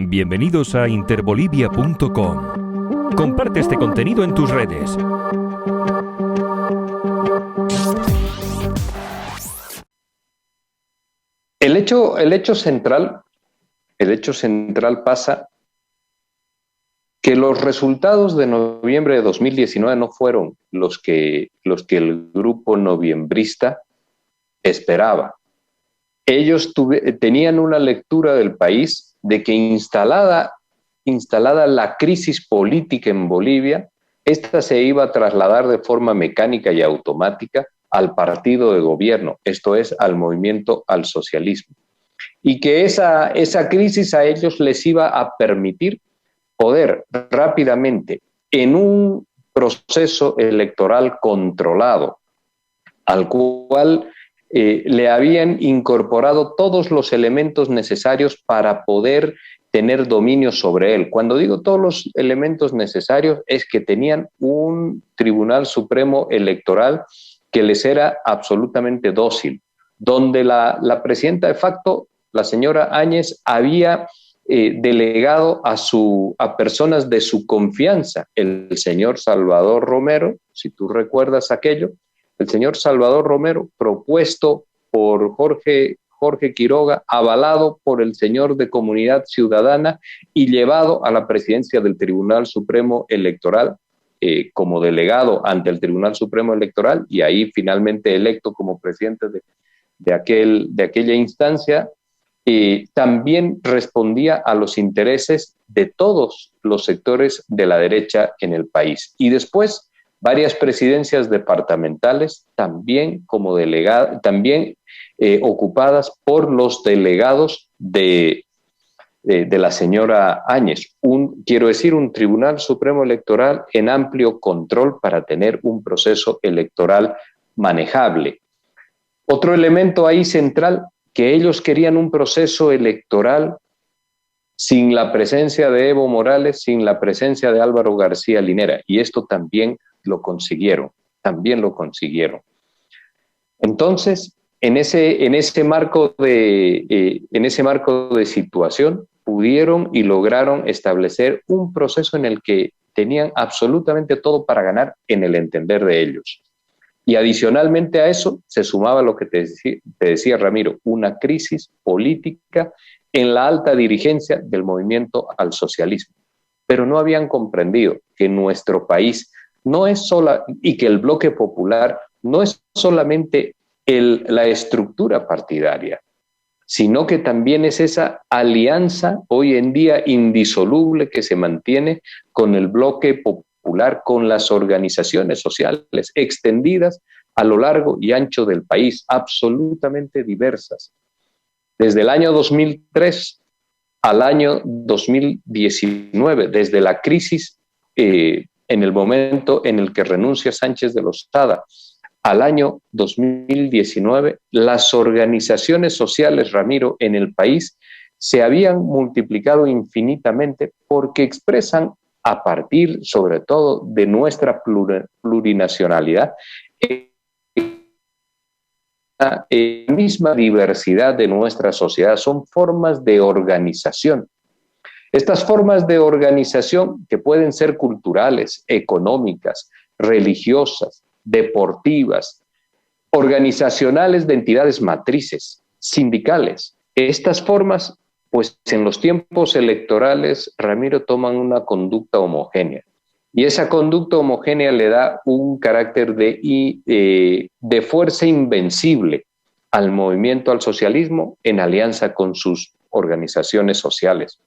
Bienvenidos a interbolivia.com. Comparte este contenido en tus redes. El hecho central pasa que los resultados de noviembre de 2019 no fueron los que el grupo noviembrista esperaba. Ellos tenían una lectura del país de que instalada la crisis política en Bolivia, esta se iba a trasladar de forma mecánica y automática al partido de gobierno, esto es, al movimiento al socialismo. Y que esa crisis a ellos les iba a permitir poder rápidamente, en un proceso electoral controlado, al cual le habían incorporado todos los elementos necesarios para poder tener dominio sobre él. Cuando digo todos los elementos necesarios, es que tenían un Tribunal Supremo Electoral que les era absolutamente dócil, donde la presidenta de facto, la señora Áñez, había delegado a personas de su confianza, el señor Salvador Romero, si tú recuerdas aquello, el señor Salvador Romero, propuesto por Jorge Quiroga, avalado por el señor de Comunidad Ciudadana y llevado a la presidencia del Tribunal Supremo Electoral como delegado ante el Tribunal Supremo Electoral y ahí finalmente electo como presidente de aquella instancia. También respondía a los intereses de todos los sectores de la derecha en el país. Y después, varias presidencias departamentales también ocupadas por los delegados de la señora Áñez. Un Tribunal Supremo Electoral en amplio control para tener un proceso electoral manejable. Otro elemento ahí central, que ellos querían un proceso electoral sin la presencia de Evo Morales, sin la presencia de Álvaro García Linera, y esto también lo consiguieron. Entonces, en ese marco de situación, pudieron y lograron establecer un proceso en el que tenían absolutamente todo para ganar en el entender de ellos. Y adicionalmente a eso se sumaba lo que te decía Ramiro, una crisis política en la alta dirigencia del movimiento al socialismo. Pero no habían comprendido que nuestro país no es y que el bloque popular no es solamente la estructura partidaria, sino que también es esa alianza hoy en día indisoluble que se mantiene con el bloque popular, con las organizaciones sociales extendidas a lo largo y ancho del país, absolutamente diversas. Desde el año 2003 al año 2019, desde la crisis en el momento en el que renuncia Sánchez de Lozada, al año 2019, las organizaciones sociales, Ramiro, en el país se habían multiplicado infinitamente porque expresan, a partir sobre todo de nuestra plurinacionalidad, la misma diversidad de nuestra sociedad, son formas de organización. Estas formas de organización que pueden ser culturales, económicas, religiosas, deportivas, organizacionales de entidades matrices, sindicales. Estas formas, pues en los tiempos electorales, Ramiro, toman una conducta homogénea. Y esa conducta homogénea le da un carácter de fuerza invencible al movimiento al socialismo en alianza con sus organizaciones sociales.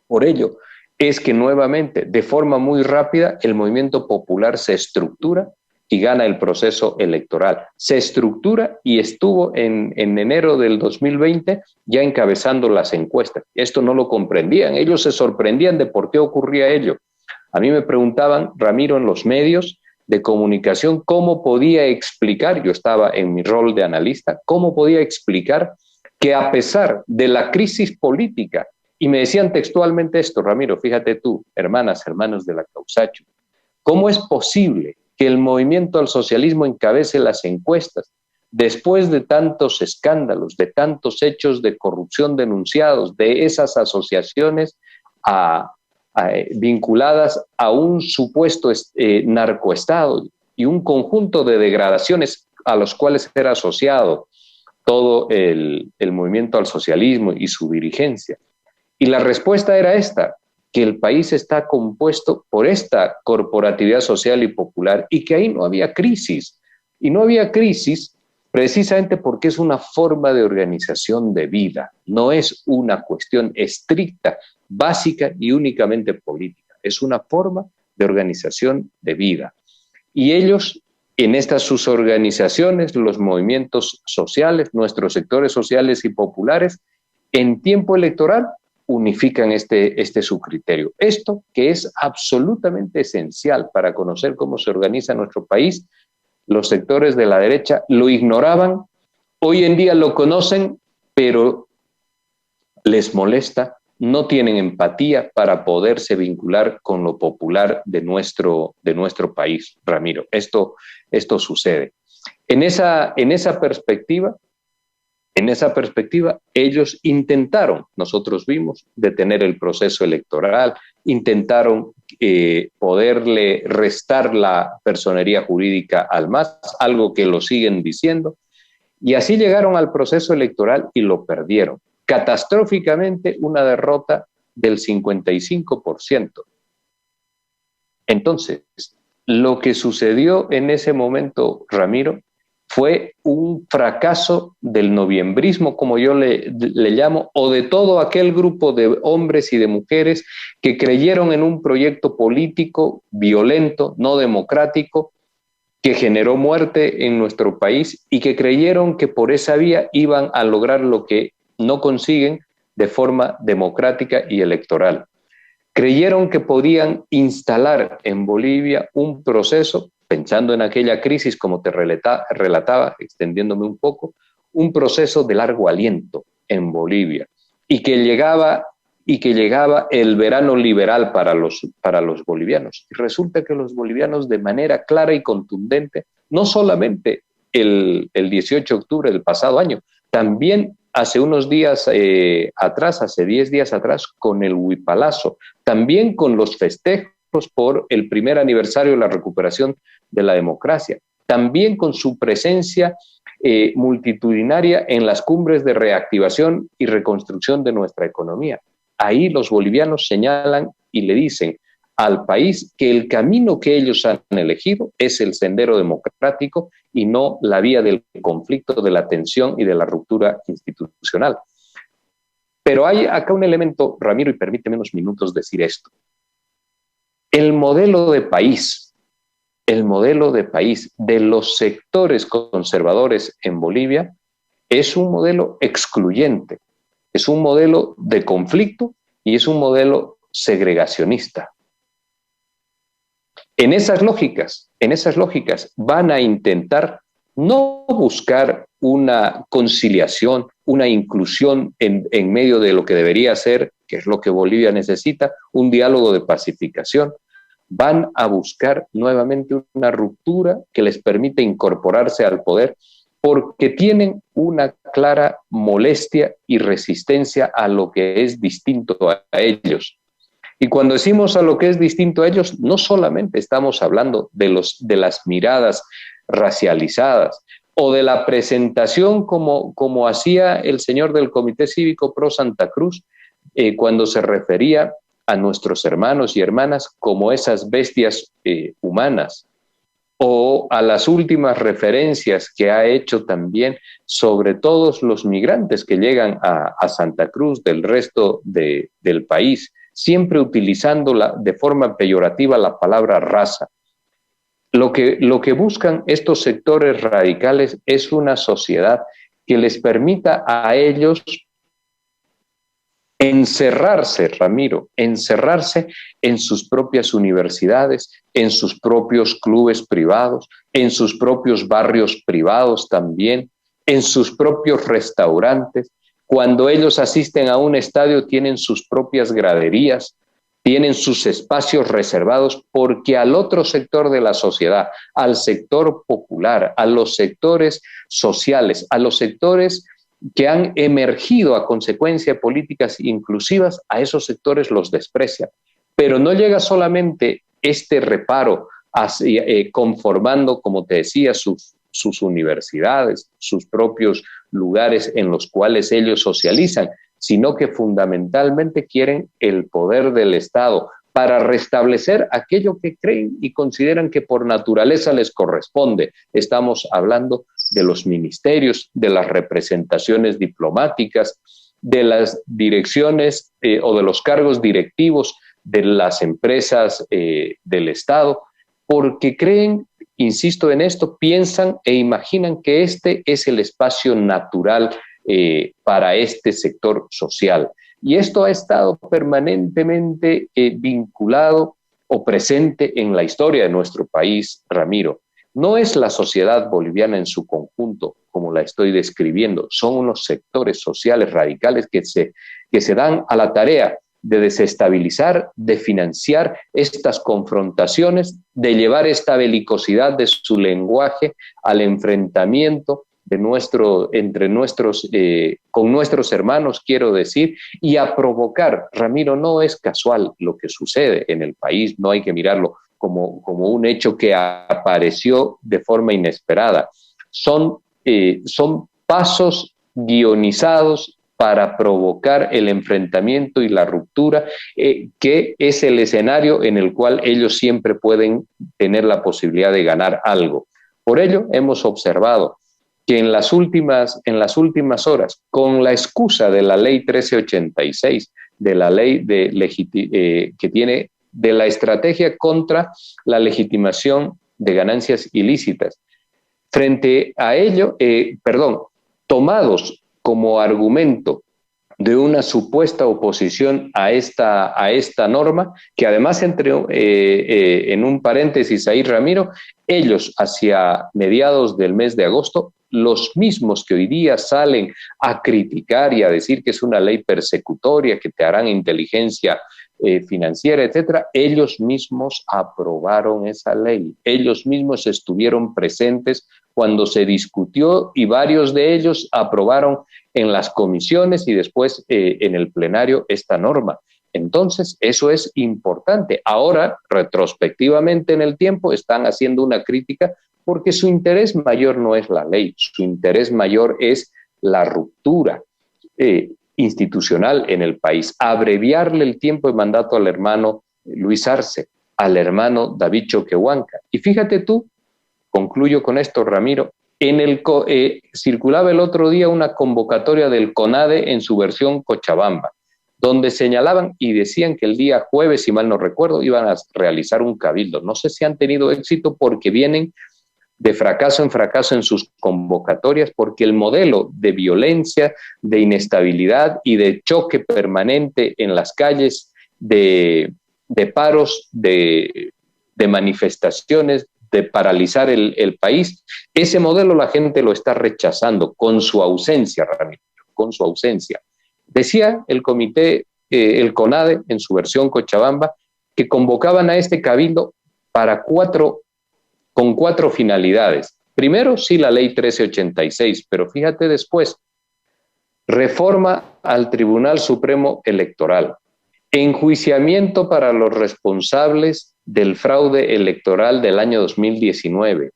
Por ello, es que nuevamente, de forma muy rápida, el movimiento popular se estructura y gana el proceso electoral. Se estructura y estuvo en enero del 2020 ya encabezando las encuestas. Esto no lo comprendían, ellos se sorprendían de por qué ocurría ello. A mí me preguntaban, Ramiro, en los medios de comunicación, cómo podía explicar, yo estaba en mi rol de analista, cómo podía explicar que a pesar de la crisis política, y me decían textualmente esto, Ramiro, fíjate tú, hermanos de la Causacho, ¿cómo es posible que el movimiento al socialismo encabece las encuestas después de tantos escándalos, de tantos hechos de corrupción denunciados, de esas asociaciones vinculadas a un supuesto narcoestado y un conjunto de degradaciones a los cuales era asociado todo el movimiento al socialismo y su dirigencia. Y la respuesta era esta, que el país está compuesto por esta corporatividad social y popular y que ahí no había crisis. Y no había crisis precisamente porque es una forma de organización de vida, no es una cuestión estricta, básica y únicamente política, es una forma de organización de vida. Y ellos, en estas sus organizaciones, los movimientos sociales, nuestros sectores sociales y populares, en tiempo electoral unifican este su criterio. Esto que es absolutamente esencial para conocer cómo se organiza nuestro país, los sectores de la derecha lo ignoraban, hoy en día lo conocen, pero les molesta, no tienen empatía para poderse vincular con lo popular de nuestro país, Ramiro. Esto sucede. En esa perspectiva, ellos intentaron, nosotros vimos, detener el proceso electoral, intentaron poderle restar la personería jurídica al MAS, algo que lo siguen diciendo, y así llegaron al proceso electoral y lo perdieron. Catastróficamente, una derrota del 55%. Entonces, lo que sucedió en ese momento, Ramiro, fue un fracaso del noviembrismo, como yo le llamo, o de todo aquel grupo de hombres y de mujeres que creyeron en un proyecto político violento, no democrático, que generó muerte en nuestro país y que creyeron que por esa vía iban a lograr lo que no consiguen de forma democrática y electoral. Creyeron que podían instalar en Bolivia un proceso, pensando en aquella crisis, como te relataba, extendiéndome un poco, un proceso de largo aliento en Bolivia, y que llegaba el verano liberal para los bolivianos. Y resulta que los bolivianos, de manera clara y contundente, no solamente el 18 de octubre del pasado año, también hace unos días atrás, hace 10 días atrás, con el huipalazo, también con los festejos por el primer aniversario de la recuperación de la democracia, también con su presencia multitudinaria en las cumbres de reactivación y reconstrucción de nuestra economía. Ahí los bolivianos señalan y le dicen al país que el camino que ellos han elegido es el sendero democrático y no la vía del conflicto, de la tensión y de la ruptura institucional. Pero hay acá un elemento, Ramiro, y permíteme unos minutos decir esto. El modelo de país de los sectores conservadores en Bolivia es un modelo excluyente, es un modelo de conflicto y es un modelo segregacionista. En esas lógicas van a intentar no buscar una conciliación, una inclusión en medio de lo que debería ser, que es lo que Bolivia necesita, un diálogo de pacificación. Van a buscar nuevamente una ruptura que les permita incorporarse al poder porque tienen una clara molestia y resistencia a lo que es distinto a ellos. Y cuando decimos a lo que es distinto a ellos, no solamente estamos hablando de las miradas racializadas o de la presentación como hacía el señor del Comité Cívico Pro Santa Cruz cuando se refería a nuestros hermanos y hermanas como esas bestias humanas, o a las últimas referencias que ha hecho también sobre todos los migrantes que llegan a Santa Cruz del resto del país, siempre utilizando de forma peyorativa la palabra raza. Lo que buscan estos sectores radicales es una sociedad que les permita a ellos encerrarse, Ramiro, encerrarse en sus propias universidades, en sus propios clubes privados, en sus propios barrios privados también, en sus propios restaurantes. Cuando ellos asisten a un estadio tienen sus propias graderías, tienen sus espacios reservados porque al otro sector de la sociedad, al sector popular, a los sectores sociales, a los sectores que han emergido a consecuencia de políticas inclusivas, a esos sectores los desprecian. Pero no llega solamente este reparo hacia, conformando, como te decía, sus universidades, sus propios lugares en los cuales ellos socializan, sino que fundamentalmente quieren el poder del Estado para restablecer aquello que creen y consideran que por naturaleza les corresponde. Estamos hablando de los ministerios, de las representaciones diplomáticas, de las direcciones o de los cargos directivos de las empresas del Estado, porque creen, insisto en esto, piensan e imaginan que este es el espacio natural para este sector social. Y esto ha estado permanentemente vinculado o presente en la historia de nuestro país, Ramiro. No es la sociedad boliviana en su conjunto, como la estoy describiendo, son unos sectores sociales radicales que se dan a la tarea de desestabilizar, de financiar estas confrontaciones, de llevar esta belicosidad de su lenguaje al enfrentamiento con nuestros hermanos, quiero decir, y a provocar. Ramiro, no es casual lo que sucede en el país, no hay que mirarlo como un hecho que apareció de forma inesperada. Son pasos guionizados para provocar el enfrentamiento y la ruptura, que es el escenario en el cual ellos siempre pueden tener la posibilidad de ganar algo. Por ello, hemos observado que en las últimas horas, con la excusa de la ley 1386, de la ley que tiene de la estrategia contra la legitimación de ganancias ilícitas, frente a ello, tomados como argumento de una supuesta oposición a esta norma, que además en un paréntesis ahí, Ramiro, ellos hacia mediados del mes de agosto, los mismos que hoy día salen a criticar y a decir que es una ley persecutoria, que te harán inteligencia financiera, etcétera, ellos mismos aprobaron esa ley, ellos mismos estuvieron presentes cuando se discutió y varios de ellos aprobaron en las comisiones y después en el plenario esta norma. Entonces, eso es importante. Ahora, retrospectivamente en el tiempo, están haciendo una crítica porque su interés mayor no es la ley, su interés mayor es la ruptura institucional en el país, abreviarle el tiempo de mandato al hermano Luis Arce, al hermano David Choquehuanca. Y fíjate tú, concluyo con esto, Ramiro, circulaba el otro día una convocatoria del CONADE en su versión Cochabamba, donde señalaban y decían que el día jueves, si mal no recuerdo, iban a realizar un cabildo. No sé si han tenido éxito porque vienen de fracaso en fracaso en sus convocatorias, porque el modelo de violencia, de inestabilidad y de choque permanente en las calles, de paros, de manifestaciones, de paralizar el país, ese modelo la gente lo está rechazando con su ausencia, Ramiro, con su ausencia. Decía el comité, el CONADE, en su versión Cochabamba, que convocaban a este cabildo con cuatro finalidades. Primero, sí, la ley 1386, pero fíjate después, reforma al Tribunal Supremo Electoral, enjuiciamiento para los responsables del fraude electoral del año 2019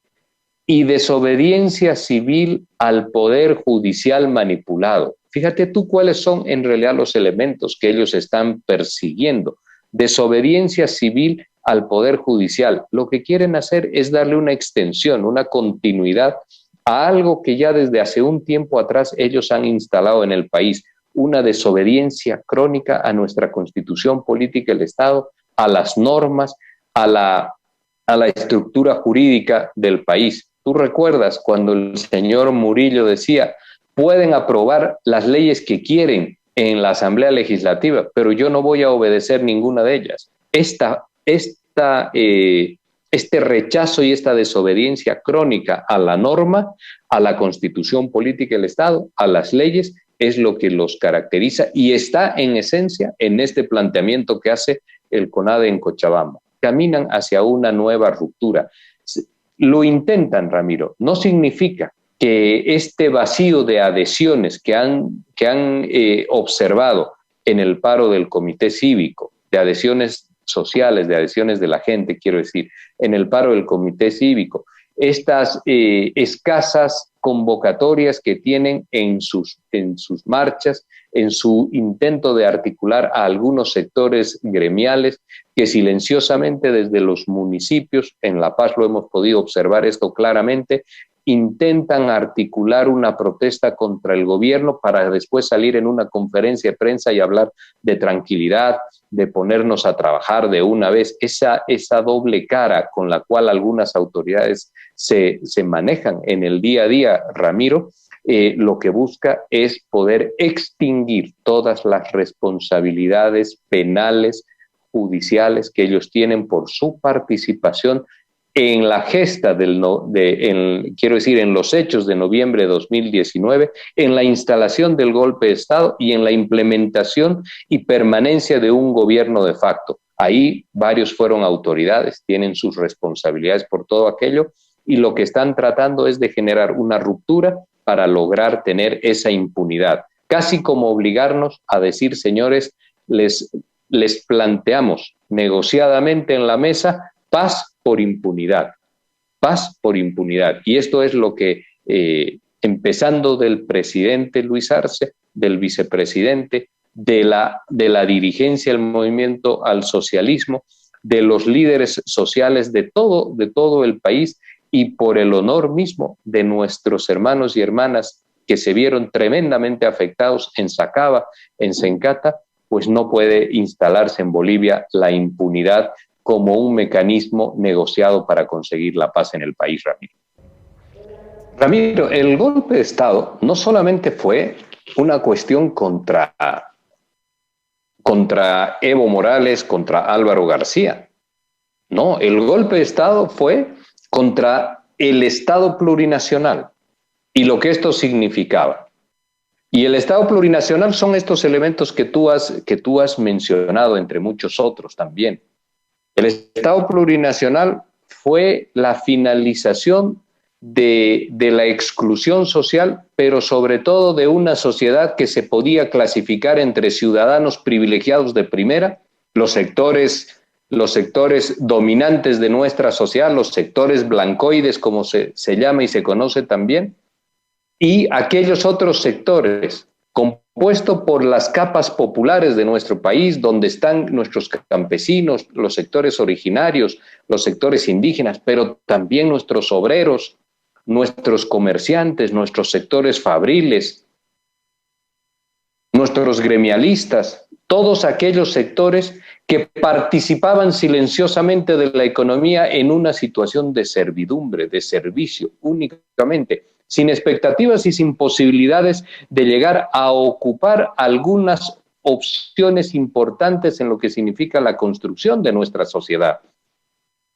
y desobediencia civil al Poder Judicial manipulado. Fíjate tú cuáles son en realidad los elementos que ellos están persiguiendo. Desobediencia civil al Poder Judicial. Lo que quieren hacer es darle una extensión, una continuidad a algo que ya desde hace un tiempo atrás ellos han instalado en el país, una desobediencia crónica a nuestra Constitución política del Estado, a las normas, a la estructura jurídica del país. Tú recuerdas cuando el señor Murillo decía, pueden aprobar las leyes que quieren en la Asamblea Legislativa, pero yo no voy a obedecer ninguna de ellas. Este rechazo y esta desobediencia crónica a la norma, a la Constitución política del Estado, a las leyes, es lo que los caracteriza y está en esencia en este planteamiento que hace el CONADE en Cochabamba. Caminan hacia una nueva ruptura. Lo intentan, Ramiro. No significa que este vacío de adhesiones que han observado en el paro del comité cívico, de adhesiones sociales, de adhesiones de la gente, quiero decir, en el paro del comité cívico, estas escasas convocatorias que tienen en sus marchas, en su intento de articular a algunos sectores gremiales que silenciosamente desde los municipios, en La Paz lo hemos podido observar esto claramente, intentan articular una protesta contra el gobierno para después salir en una conferencia de prensa y hablar de tranquilidad, de ponernos a trabajar de una vez. Esa doble cara con la cual algunas autoridades se manejan en el día a día, Ramiro, lo que busca es poder extinguir todas las responsabilidades penales, judiciales que ellos tienen por su participación en la gesta en los hechos de noviembre de 2019, en la instalación del golpe de Estado y en la implementación y permanencia de un gobierno de facto. Ahí varios fueron autoridades, tienen sus responsabilidades por todo aquello, y lo que están tratando es de generar una ruptura para lograr tener esa impunidad. Casi como obligarnos a decir, señores, les planteamos negociadamente en la mesa paz por impunidad, paz por impunidad. Y esto es lo que, empezando del presidente Luis Arce, del vicepresidente, de la dirigencia del movimiento al socialismo, de los líderes sociales de todo el país, y por el honor mismo de nuestros hermanos y hermanas que se vieron tremendamente afectados en Sacaba, en Sencata, pues no puede instalarse en Bolivia la impunidad como un mecanismo negociado para conseguir la paz en el país, Ramiro. Ramiro, el golpe de Estado no solamente fue una cuestión contra Evo Morales, contra Álvaro García. No, el golpe de Estado fue contra el Estado plurinacional y lo que esto significaba. Y el Estado plurinacional son estos elementos que tú has mencionado, entre muchos otros también. El Estado plurinacional fue la finalización de la exclusión social, pero sobre todo de una sociedad que se podía clasificar entre ciudadanos privilegiados de primera, los sectores dominantes de nuestra sociedad, los sectores blancoides, como se llama y se conoce también, y aquellos otros sectores compuestos por las capas populares de nuestro país, donde están nuestros campesinos, los sectores originarios, los sectores indígenas, pero también nuestros obreros, nuestros comerciantes, nuestros sectores fabriles, nuestros gremialistas, todos aquellos sectores que participaban silenciosamente de la economía en una situación de servidumbre, de servicio únicamente, sin expectativas y sin posibilidades de llegar a ocupar algunas opciones importantes en lo que significa la construcción de nuestra sociedad.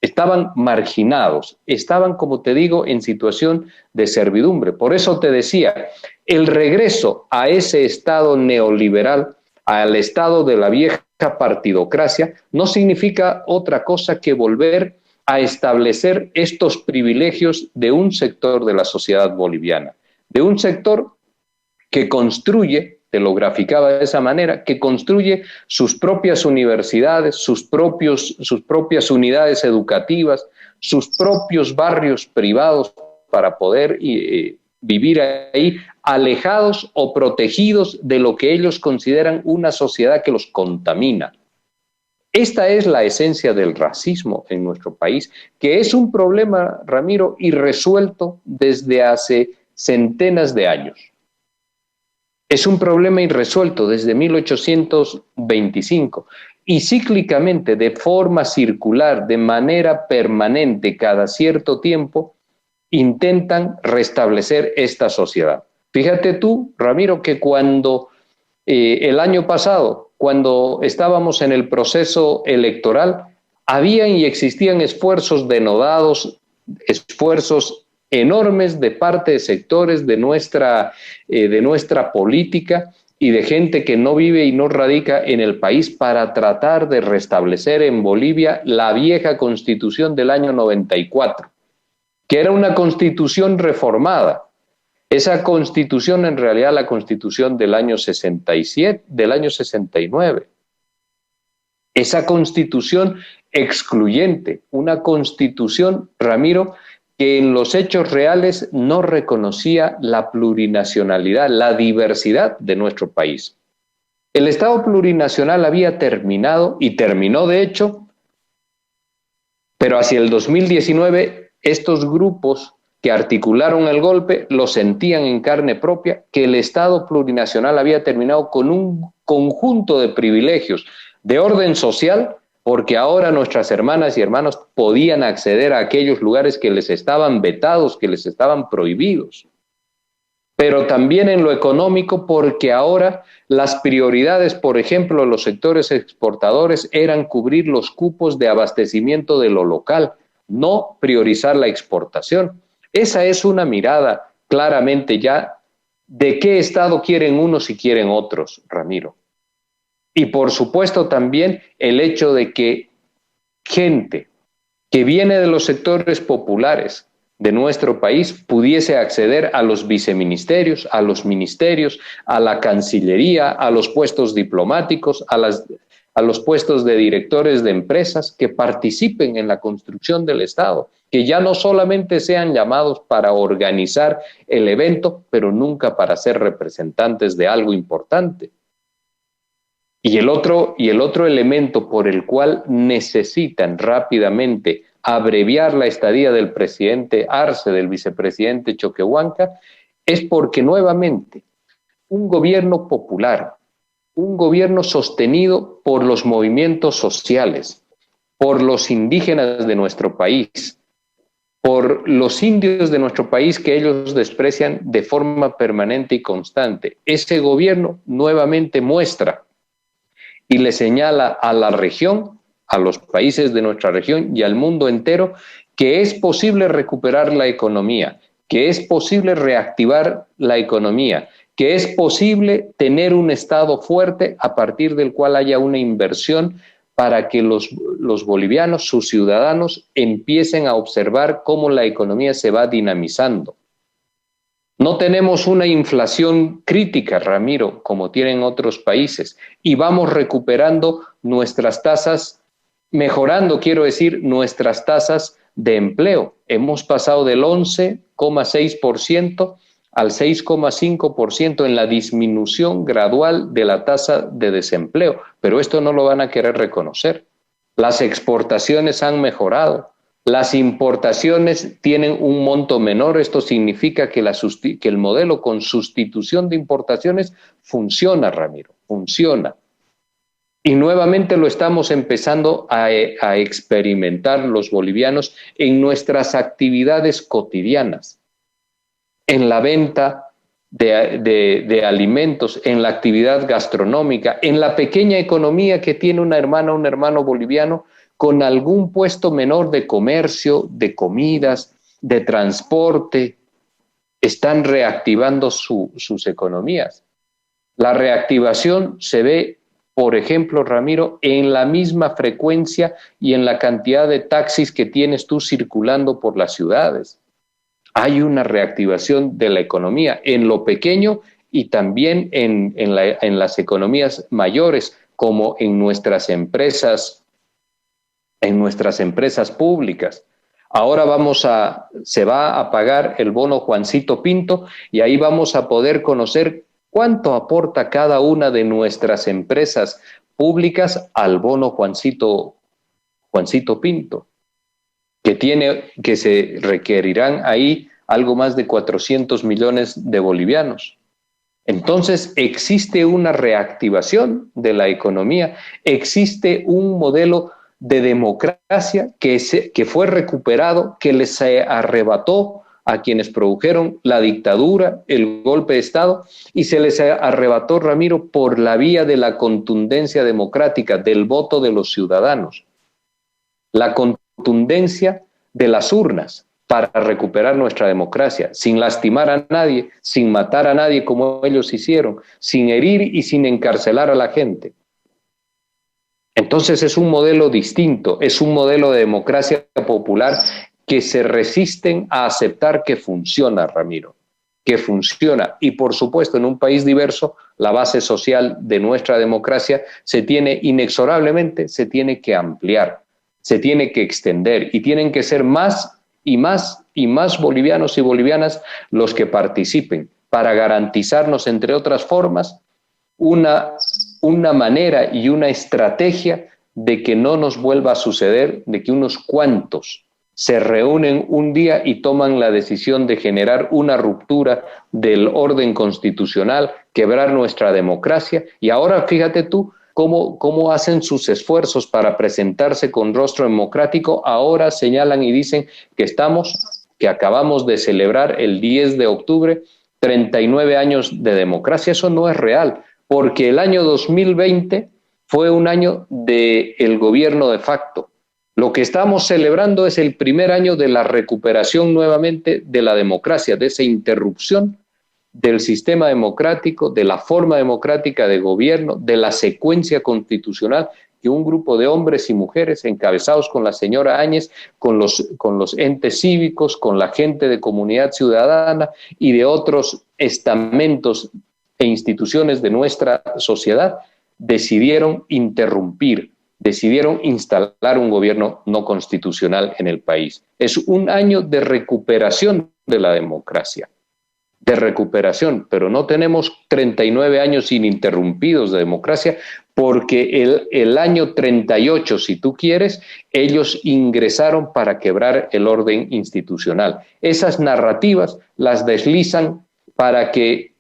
Estaban marginados, estaban, como te digo, en situación de servidumbre. Por eso te decía, el regreso a ese Estado neoliberal, al Estado de la vieja partidocracia, no significa otra cosa que volver a establecer estos privilegios de un sector de la sociedad boliviana, de un sector que construye, te lo graficaba de esa manera, que construye sus propias universidades, sus propias unidades educativas, sus propios barrios privados para poder vivir ahí alejados o protegidos de lo que ellos consideran una sociedad que los contamina. Esta es la esencia del racismo en nuestro país, que es un problema, Ramiro, irresuelto desde hace centenas de años. Es un problema irresuelto desde 1825 y cíclicamente, de forma circular, de manera permanente, cada cierto tiempo, intentan restablecer esta sociedad. Fíjate tú, Ramiro, que cuando el año pasado, cuando estábamos en el proceso electoral, habían y existían esfuerzos denodados, esfuerzos enormes de parte de sectores de nuestra política y de gente que no vive y no radica en el país para tratar de restablecer en Bolivia la vieja constitución del año 94, que era una constitución reformada. Esa constitución, en realidad, la constitución del año 67, del año 69. Esa constitución excluyente, una constitución, Ramiro, que en los hechos reales no reconocía la plurinacionalidad, la diversidad de nuestro país. El Estado plurinacional había terminado, y terminó de hecho, pero hacia el 2019 estos grupos que articularon el golpe lo sentían en carne propia, que el Estado plurinacional había terminado con un conjunto de privilegios de orden social, porque ahora nuestras hermanas y hermanos podían acceder a aquellos lugares que les estaban vetados, que les estaban prohibidos. Pero también en lo económico, porque ahora las prioridades, por ejemplo, los sectores exportadores, eran cubrir los cupos de abastecimiento de lo local, no priorizar la exportación. Esa es una mirada claramente ya de qué Estado quieren unos y quieren otros, Ramiro. Y por supuesto también el hecho de que gente que viene de los sectores populares de nuestro país pudiese acceder a los viceministerios, a los ministerios, a la Cancillería, a los puestos diplomáticos, a los puestos de directores de empresas, que participen en la construcción del Estado, que ya no solamente sean llamados para organizar el evento, pero nunca para ser representantes de algo importante. Y el otro elemento por el cual necesitan rápidamente abreviar la estadía del presidente Arce, del vicepresidente Choquehuanca, es porque nuevamente un gobierno popular, un gobierno sostenido por los movimientos sociales, por los indígenas de nuestro país, por los indios de nuestro país que ellos desprecian de forma permanente y constante, ese gobierno nuevamente muestra y le señala a la región, a los países de nuestra región y al mundo entero que es posible recuperar la economía, que es posible reactivar la economía, que es posible tener un Estado fuerte a partir del cual haya una inversión para que los bolivianos, sus ciudadanos, empiecen a observar cómo la economía se va dinamizando. No tenemos una inflación crítica, Ramiro, como tienen otros países, y vamos recuperando nuestras tasas, mejorando, quiero decir, nuestras tasas de empleo. Hemos pasado del 11,6% al 6,5% en la disminución gradual de la tasa de desempleo, pero esto no lo van a querer reconocer. Las exportaciones han mejorado. Las importaciones tienen un monto menor. Esto significa que el modelo con sustitución de importaciones funciona, Ramiro, funciona. Y nuevamente lo estamos empezando a experimentar los bolivianos en nuestras actividades cotidianas, en la venta de alimentos, en la actividad gastronómica, en la pequeña economía que tiene una hermana o un hermano boliviano con algún puesto menor de comercio, de comidas, de transporte, están reactivando sus economías. La reactivación se ve, por ejemplo, Ramiro, en la misma frecuencia y en la cantidad de taxis que tienes tú circulando por las ciudades. Hay una reactivación de la economía en lo pequeño y también en las economías mayores, como en nuestras empresas públicas. Ahora se va a pagar el bono Juancito Pinto y ahí vamos a poder conocer cuánto aporta cada una de nuestras empresas públicas al bono Juancito Pinto, que se requerirán ahí algo más de 400 millones de bolivianos. Entonces existe una reactivación de la economía, existe un modelo de democracia que fue recuperado, que les arrebató a quienes produjeron la dictadura, el golpe de Estado, y se les arrebató, Ramiro, por la vía de la contundencia democrática, del voto de los ciudadanos, la contundencia de las urnas. para recuperar nuestra democracia, sin lastimar a nadie, sin matar a nadie como ellos hicieron, sin herir y sin encarcelar a la gente. Entonces es un modelo distinto, es un modelo de democracia popular que se resisten a aceptar que funciona, Ramiro, que funciona. Y por supuesto, en un país diverso, la base social de nuestra democracia se tiene inexorablemente, se tiene que ampliar, se tiene que extender y tienen que ser más y más y más bolivianos y bolivianas los que participen para garantizarnos, entre otras formas, una manera y una estrategia de que no nos vuelva a suceder, de que unos cuantos se reúnen un día y toman la decisión de generar una ruptura del orden constitucional, quebrar nuestra democracia. Y ahora fíjate tú cómo hacen sus esfuerzos para presentarse con rostro democrático. Ahora señalan y dicen que acabamos de celebrar el 10 de octubre 39 años de democracia. Eso no es real, porque el año 2020 fue un año del gobierno de facto. Lo que estamos celebrando es el primer año de la recuperación nuevamente de la democracia, de esa interrupción del sistema democrático, de la forma democrática de gobierno, de la secuencia constitucional que un grupo de hombres y mujeres encabezados con la señora Áñez, con los entes cívicos, con la gente de comunidad ciudadana y de otros estamentos e instituciones de nuestra sociedad, decidieron interrumpir, decidieron instalar un gobierno no constitucional en el país. Es un año de recuperación de la democracia, de recuperación, pero no tenemos 39 años ininterrumpidos de democracia, porque el año 38, si tú quieres, ellos ingresaron para quebrar el orden institucional. Esas narrativas las deslizan para que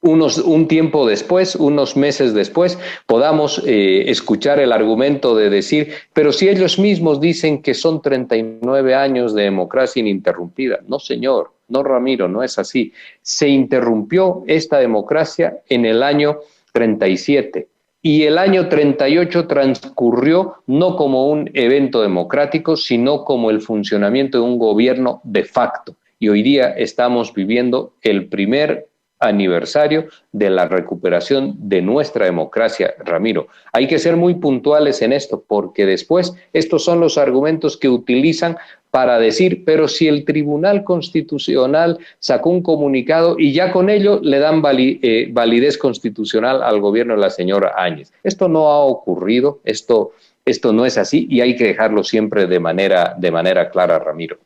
un tiempo después, unos meses después, podamos escuchar el argumento de decir, pero si ellos mismos dicen que son 39 años de democracia ininterrumpida. No, señor, no, Ramiro, no es así. Se interrumpió esta democracia en el año 37 y el año 38 transcurrió no como un evento democrático, sino como el funcionamiento de un gobierno de facto. Y hoy día estamos viviendo el primer aniversario de la recuperación de nuestra democracia, Ramiro. Hay que ser muy puntuales en esto, porque después estos son los argumentos que utilizan para decir, pero si el Tribunal Constitucional sacó un comunicado y ya con ello le dan validez constitucional al gobierno de la señora Áñez. Esto no ha ocurrido, esto no es así y hay que dejarlo siempre de manera clara, Ramiro.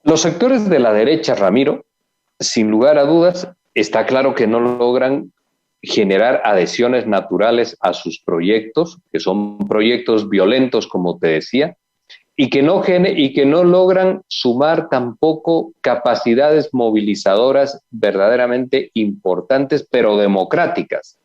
Los sectores de la derecha, Ramiro, sin lugar a dudas, está claro que no logran generar adhesiones naturales a sus proyectos, que son proyectos violentos, como te decía, y que no logran sumar tampoco capacidades movilizadoras verdaderamente importantes, pero democráticas.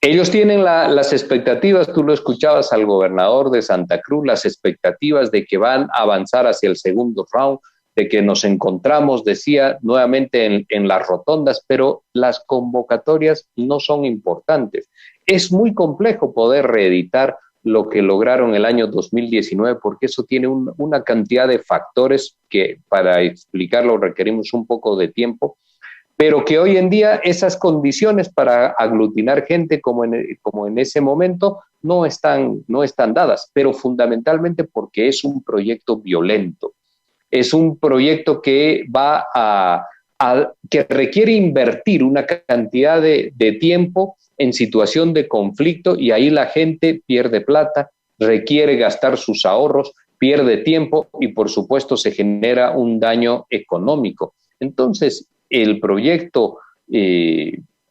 Ellos tienen las expectativas, tú lo escuchabas al gobernador de Santa Cruz, las expectativas de que van a avanzar hacia el segundo round, de que nos encontramos, decía, nuevamente en las rotondas, pero las convocatorias no son importantes. Es muy complejo poder reeditar lo que lograron el año 2019, porque eso tiene una cantidad de factores que para explicarlo requerimos un poco de tiempo, pero que hoy en día esas condiciones para aglutinar gente como en ese momento no están dadas, pero fundamentalmente porque es un proyecto violento. Es un proyecto que que requiere invertir una cantidad de tiempo en situación de conflicto y ahí la gente pierde plata, requiere gastar sus ahorros, pierde tiempo y por supuesto se genera un daño económico. Entonces, el proyecto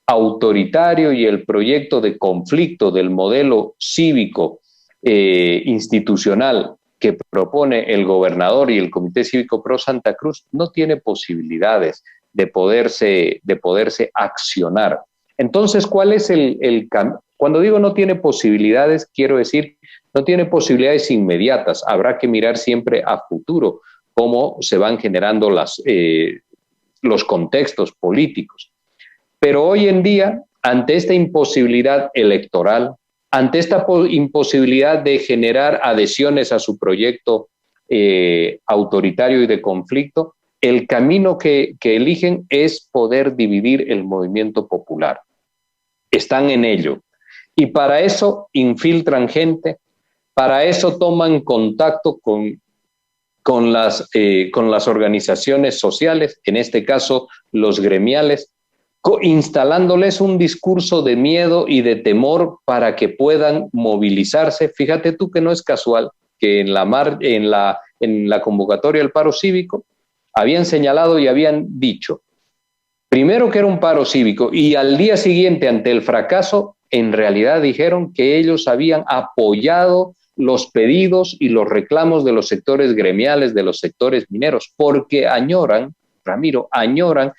autoritario y el proyecto de conflicto del modelo cívico institucional que propone el gobernador y el Comité Cívico Pro Santa Cruz no tiene posibilidades de poderse accionar. Entonces, ¿cuál es el cambio? Cuando digo no tiene posibilidades, quiero decir, no tiene posibilidades inmediatas. Habrá que mirar siempre a futuro cómo se van generando los contextos políticos. Pero hoy en día, ante esta imposibilidad electoral, ante esta imposibilidad de generar adhesiones a su proyecto autoritario y de conflicto, el camino que eligen es poder dividir el movimiento popular. Están en ello. Y para eso infiltran gente, para eso toman contacto con las organizaciones sociales, en este caso los gremiales, instalándoles un discurso de miedo y de temor para que puedan movilizarse. Fíjate tú que no es casual que en la convocatoria del paro cívico habían señalado y habían dicho, primero que era un paro cívico, y al día siguiente, ante el fracaso, en realidad dijeron que ellos habían apoyado los pedidos y los reclamos de los sectores gremiales, de los sectores mineros, porque añoran, Ramiro, añoran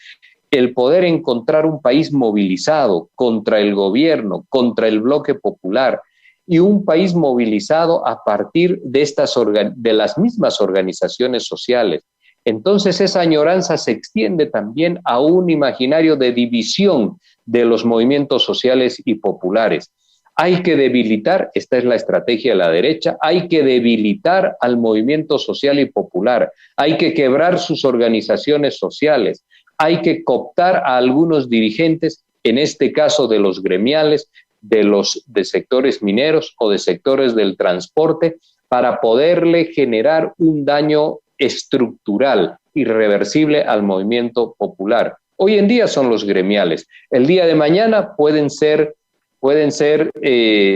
el poder encontrar un país movilizado contra el gobierno, contra el bloque popular, y un país movilizado a partir de las mismas organizaciones sociales. Entonces esa añoranza se extiende también a un imaginario de división de los movimientos sociales y populares. Hay que debilitar, esta es la estrategia de la derecha, hay que debilitar al movimiento social y popular, hay que quebrar sus organizaciones sociales, hay que cooptar a algunos dirigentes, en este caso de los gremiales, de sectores mineros o de sectores del transporte, para poderle generar un daño estructural, irreversible al movimiento popular. Hoy en día son los gremiales. El día de mañana pueden ser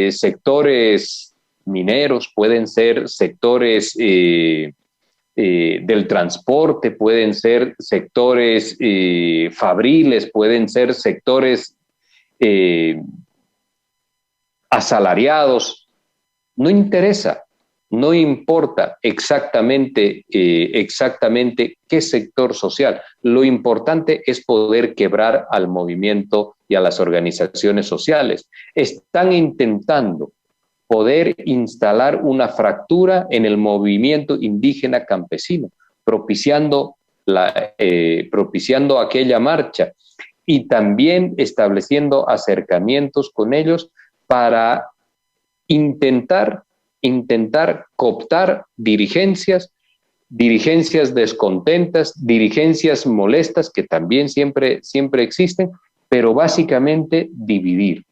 sectores mineros, pueden ser sectores del transporte, pueden ser sectores fabriles, pueden ser sectores asalariados. No interesa. No importa exactamente qué sector social. Lo importante es poder quebrar al movimiento y a las organizaciones sociales. Están intentando poder instalar una fractura en el movimiento indígena campesino, propiciando aquella marcha y también estableciendo acercamientos con ellos para intentar cooptar dirigencias descontentas, dirigencias molestas, que también siempre existen, pero básicamente dividir,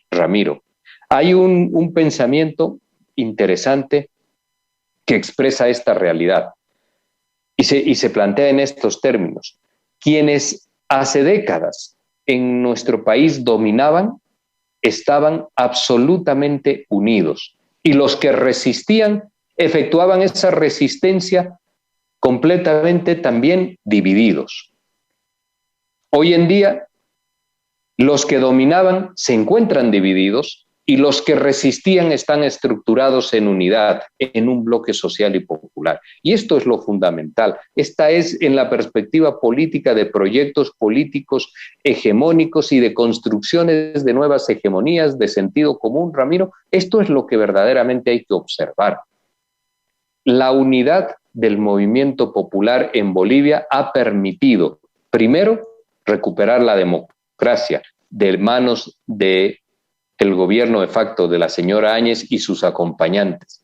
Ramiro. Hay un pensamiento interesante que expresa esta realidad y se plantea en estos términos. Quienes hace décadas en nuestro país dominaban, estaban absolutamente unidos, y los que resistían efectuaban esa resistencia completamente también divididos. Hoy en día, los que dominaban se encuentran divididos y los que resistían están estructurados en unidad, en un bloque social y popular. Y esto es lo fundamental. Esta es, en la perspectiva política, de proyectos políticos hegemónicos y de construcciones de nuevas hegemonías de sentido común, Ramiro, esto es lo que verdaderamente hay que observar. La unidad del movimiento popular en Bolivia ha permitido, primero, recuperar la democracia de manos del gobierno de facto de la señora Áñez y sus acompañantes.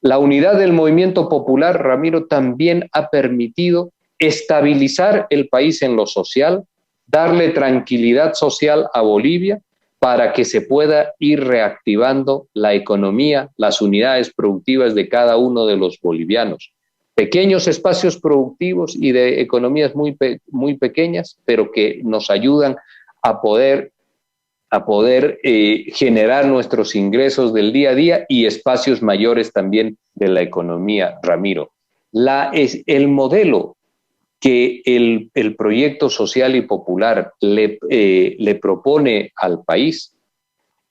La unidad del movimiento popular, Ramiro, también ha permitido estabilizar el país en lo social, darle tranquilidad social a Bolivia para que se pueda ir reactivando la economía, las unidades productivas de cada uno de los bolivianos. Pequeños espacios productivos y de economías muy pequeñas, pero que nos ayudan a poder generar nuestros ingresos del día a día y espacios mayores también de la economía, Ramiro. El modelo que el proyecto social y popular le propone al país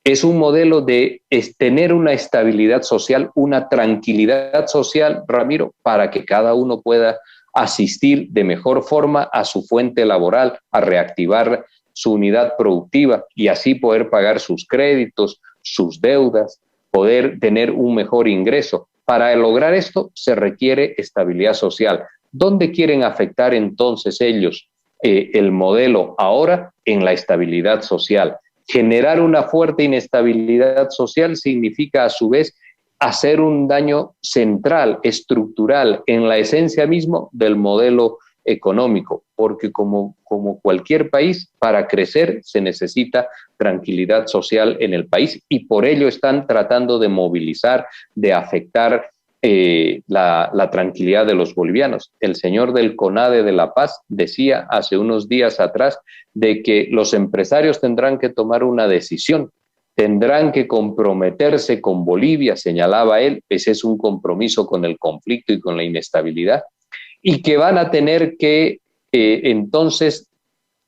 es un modelo de tener una estabilidad social, una tranquilidad social, Ramiro, para que cada uno pueda asistir de mejor forma a su fuente laboral, a reactivar su unidad productiva y así poder pagar sus créditos, sus deudas, poder tener un mejor ingreso. Para lograr esto se requiere estabilidad social. ¿Dónde quieren afectar entonces ellos el modelo ahora? En la estabilidad social. Generar una fuerte inestabilidad social significa, a su vez, hacer un daño central, estructural, en la esencia mismo del modelo económico, porque como cualquier país, para crecer se necesita tranquilidad social en el país y por ello están tratando de movilizar, de afectar la tranquilidad de los bolivianos. El señor del CONADE de La Paz decía hace unos días atrás de que los empresarios tendrán que tomar una decisión, tendrán que comprometerse con Bolivia, señalaba él, ese es un compromiso con el conflicto y con la inestabilidad, y que van a tener que entonces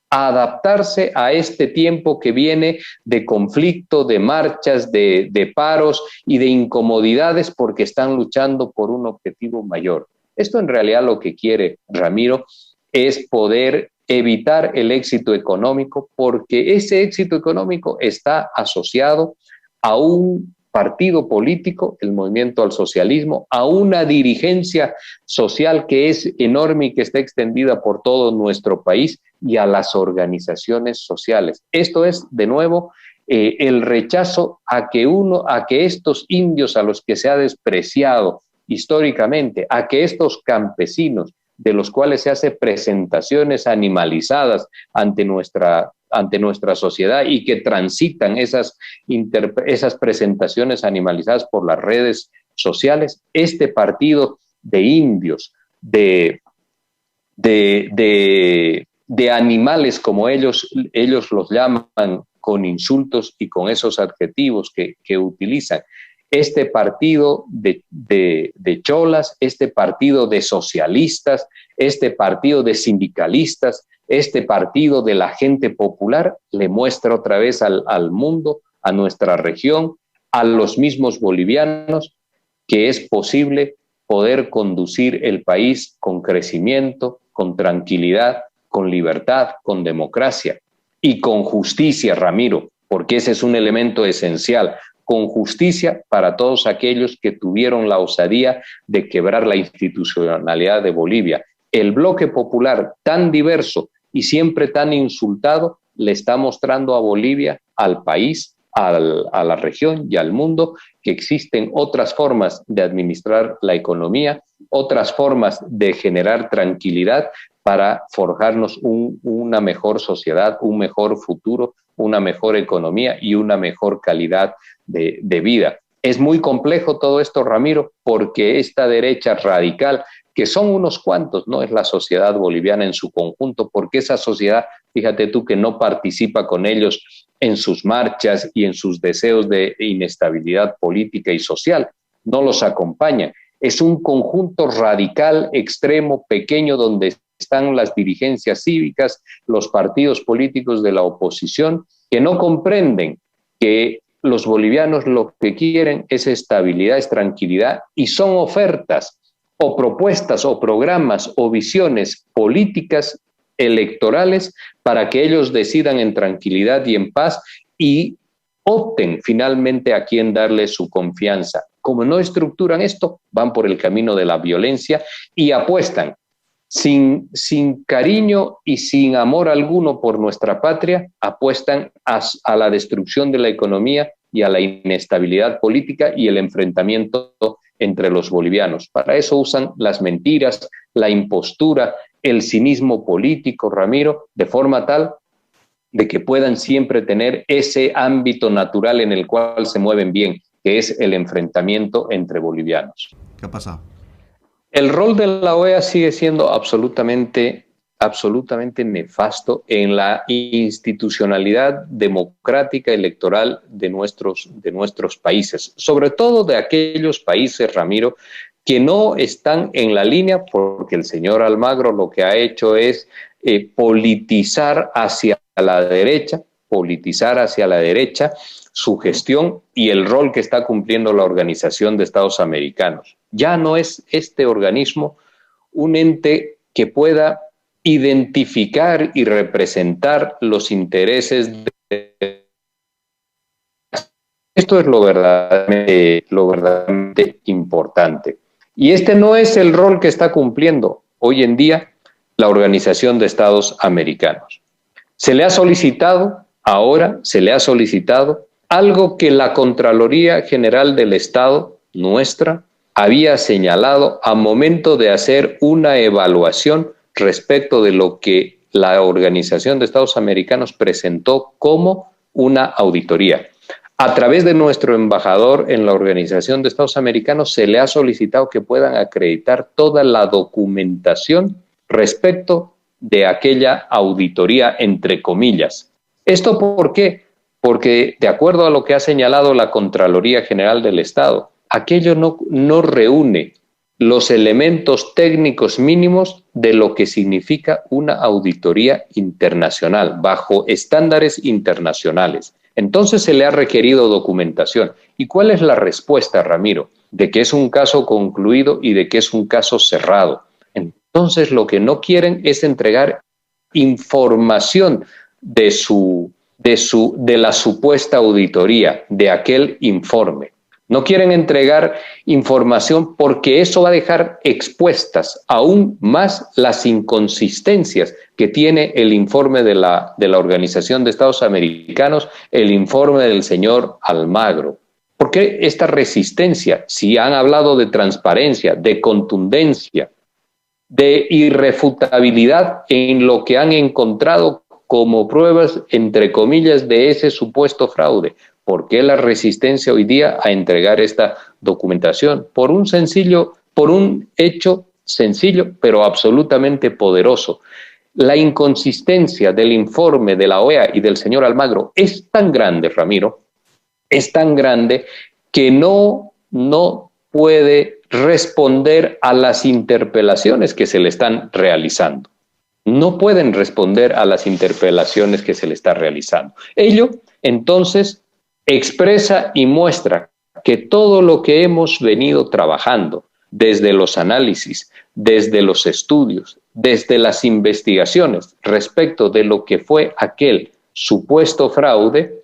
adaptarse a este tiempo que viene de conflicto, de marchas, de paros y de incomodidades porque están luchando por un objetivo mayor. Esto en realidad lo que quiere Ramiro es poder evitar el éxito económico, porque ese éxito económico está asociado a un partido político, el Movimiento al Socialismo, a una dirigencia social que es enorme y que está extendida por todo nuestro país, y a las organizaciones sociales. Esto es, de nuevo, el rechazo a que estos indios a los que se ha despreciado históricamente, a que estos campesinos de los cuales se hace presentaciones animalizadas ante nuestra sociedad y que transitan esas presentaciones animalizadas por las redes sociales, este partido de indios, de animales, como ellos los llaman con insultos y con esos adjetivos que utilizan, este partido de cholas, este partido de socialistas, este partido de sindicalistas, este partido de la gente popular, le muestra otra vez al mundo, a nuestra región, a los mismos bolivianos, que es posible poder conducir el país con crecimiento, con tranquilidad, con libertad, con democracia y con justicia, Ramiro, porque ese es un elemento esencial, con justicia para todos aquellos que tuvieron la osadía de quebrar la institucionalidad de Bolivia. El bloque popular tan diverso y siempre tan insultado le está mostrando a Bolivia, al país, a la región y al mundo que existen otras formas de administrar la economía, otras formas de generar tranquilidad para forjarnos una mejor sociedad, un mejor futuro, una mejor economía y una mejor calidad de vida. Es muy complejo todo esto, Ramiro, porque esta derecha radical, que son unos cuantos, no es la sociedad boliviana en su conjunto, porque esa sociedad, fíjate tú, que no participa con ellos en sus marchas y en sus deseos de inestabilidad política y social, no los acompaña. Es un conjunto radical, extremo, pequeño, donde están las dirigencias cívicas, los partidos políticos de la oposición, que no comprenden que los bolivianos lo que quieren es estabilidad, es tranquilidad, y son ofertas o propuestas o programas o visiones políticas electorales para que ellos decidan en tranquilidad y en paz y opten finalmente a quién darle su confianza. Como no estructuran esto, van por el camino de la violencia y apuestan sin cariño y sin amor alguno por nuestra patria, apuestan a la destrucción de la economía y a la inestabilidad política y el enfrentamiento entre los bolivianos. Para eso usan las mentiras, la impostura, el cinismo político, Ramiro, de forma tal de que puedan siempre tener ese ámbito natural en el cual se mueven bien, que es el enfrentamiento entre bolivianos. ¿Qué ha pasado? El rol de la OEA sigue siendo absolutamente nefasto en la institucionalidad democrática electoral de nuestros países, sobre todo de aquellos países, Ramiro, que no están en la línea, porque el señor Almagro lo que ha hecho es politizar hacia la derecha su gestión y el rol que está cumpliendo la Organización de Estados Americanos. Ya no es este organismo un ente que pueda identificar y representar los intereses de... Esto es lo verdaderamente importante. Y este no es el rol que está cumpliendo hoy en día la Organización de Estados Americanos. Se le ha solicitado Ahora se le ha solicitado algo que la Contraloría General del Estado, nuestra, había señalado a momento de hacer una evaluación respecto de lo que la Organización de Estados Americanos presentó como una auditoría. A través de nuestro embajador en la Organización de Estados Americanos se le ha solicitado que puedan acreditar toda la documentación respecto de aquella auditoría, entre comillas. ¿Esto por qué? Porque de acuerdo a lo que ha señalado la Contraloría General del Estado, aquello no reúne los elementos técnicos mínimos de lo que significa una auditoría internacional, bajo estándares internacionales. Entonces se le ha requerido documentación. ¿Y cuál es la respuesta, Ramiro? De que es un caso concluido y de que es un caso cerrado. Entonces lo que no quieren es entregar información de la supuesta auditoría, de aquel informe. No quieren entregar información porque eso va a dejar expuestas aún más las inconsistencias que tiene el informe de la Organización de Estados Americanos, el informe del señor Almagro. ¿Por qué esta resistencia? Si han hablado de transparencia, de contundencia, de irrefutabilidad en lo que han encontrado como pruebas, entre comillas, de ese supuesto fraude. ¿Por qué la resistencia hoy día a entregar esta documentación? Por un hecho sencillo, pero absolutamente poderoso. La inconsistencia del informe de la OEA y del señor Almagro es tan grande, Ramiro, es tan grande que no puede responder a las interpelaciones que se le están realizando. No pueden responder a las interpelaciones que se le está realizando. Ello, entonces, expresa y muestra que todo lo que hemos venido trabajando, desde los análisis, desde los estudios, desde las investigaciones respecto de lo que fue aquel supuesto fraude,